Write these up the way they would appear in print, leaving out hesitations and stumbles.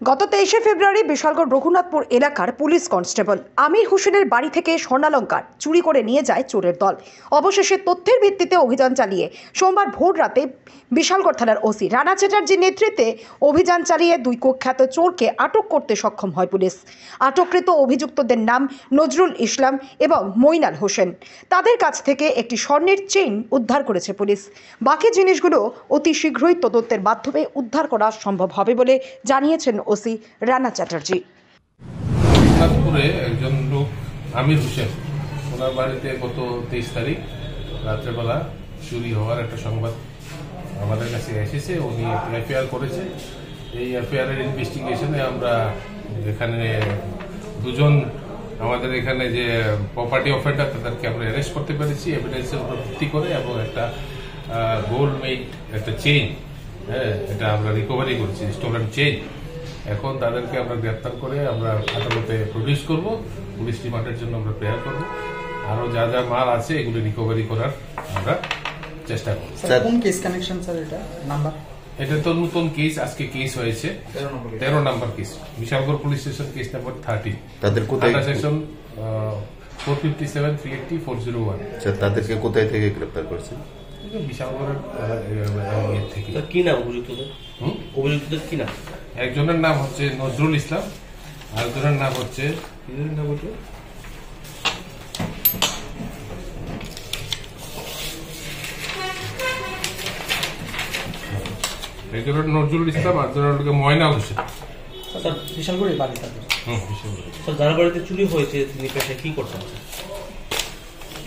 গত 23 ফেব্রুয়ারি বিশালগড় রঘুনাথপুর এলাকার police constable আমির হোসেনের বাড়ি থেকে স্বর্ণালংকার চুরি করে নিয়ে যায় চোরের দল। অবশেষে তথ্যের ভিত্তিতে অভিযান চালিয়ে সোমবার ভোর রাতে বিশালগড় থানার ওসি রানা চ্যাটার্জির নেতৃত্বে অভিযান চালিয়ে দুই কুখ্যাত চোরকে আটক করতে সক্ষম হয় পুলিশ। আটককৃত অভিযুক্তদের নাম নজরুল ইসলাম এবং মইনাল হোসেন। তাদের কাছ থেকে একটি স্বর্ণের চেইন উদ্ধার করেছে পুলিশ। বাকি জিনিসগুলো অতি শীঘ্রই তদন্তের মাধ্যমে উদ্ধার করা সম্ভব হবে বলে জানিয়েছেন ওসি রানা চ্যাটার্জি। রঘুনাথপুরে একজন লোক আমির হোসেন, ওনার বাড়িতে গত 23 তারিখ রাত্রেবেলা চুরি হওয়ার একটা সংবাদ আমাদের কাছে এসেছে। উনি এফআইআর করেছে। এই এফআইআরের ইনভেস্টিগেশনে আমরা এখানে দুজন আমাদের এখানে যে প্রপার্টি অফেন্ডার তাদেরকে আমরা অ্যারেস্ট করতে পেরেছি এভিডেন্সের উপর ভিত্তি করে, এবং একটা গোল্ড মেড একটা চেইন, এটা আমরা রিকভারি করেছি, স্টোলেন চেইন। এখন তাদেরকে আমরা গ্রেপ্তার করে আমরা আদালতে প্রডিউস করব, পুলিশ রিমান্ডের জন্য আমরা প্রেয়ার করব। আরো যা যা মাল আছে এগুলি রিকভারি করার আমরা চেষ্টা করব। কোন কেস কানেকশন স্যার? এটা নাম্বার, এটা তো নতুন কেস, আজকে কেস হয়েছে 13 নম্বর case, Bishalgarh police station case number 30। তাদের কোথায় সেকশন 457 380 401। আচ্ছা, তাদেরকে কোথায় থেকে গ্রেফতার করেছে? বিশালগড়ের থেকে। কি নাম অভিযুক্তদের? অভিযুক্তদের কি নাম? একজনের নাম হচ্ছে নজরুল ইসলাম, আরেকজনের নাম হচ্ছে নজরুল ইসলাম, আরেকজনের ময়নাল হোসেন। বিশালগড়ে বাড়ি তাদের। যার বাড়িতে চুরি হয়েছে তিনি পেশায় কি করতেন?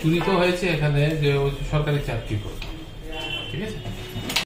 চুরি তো হয়েছে এখানে যে সরকারি চাকরি করে, ঠিক আছে।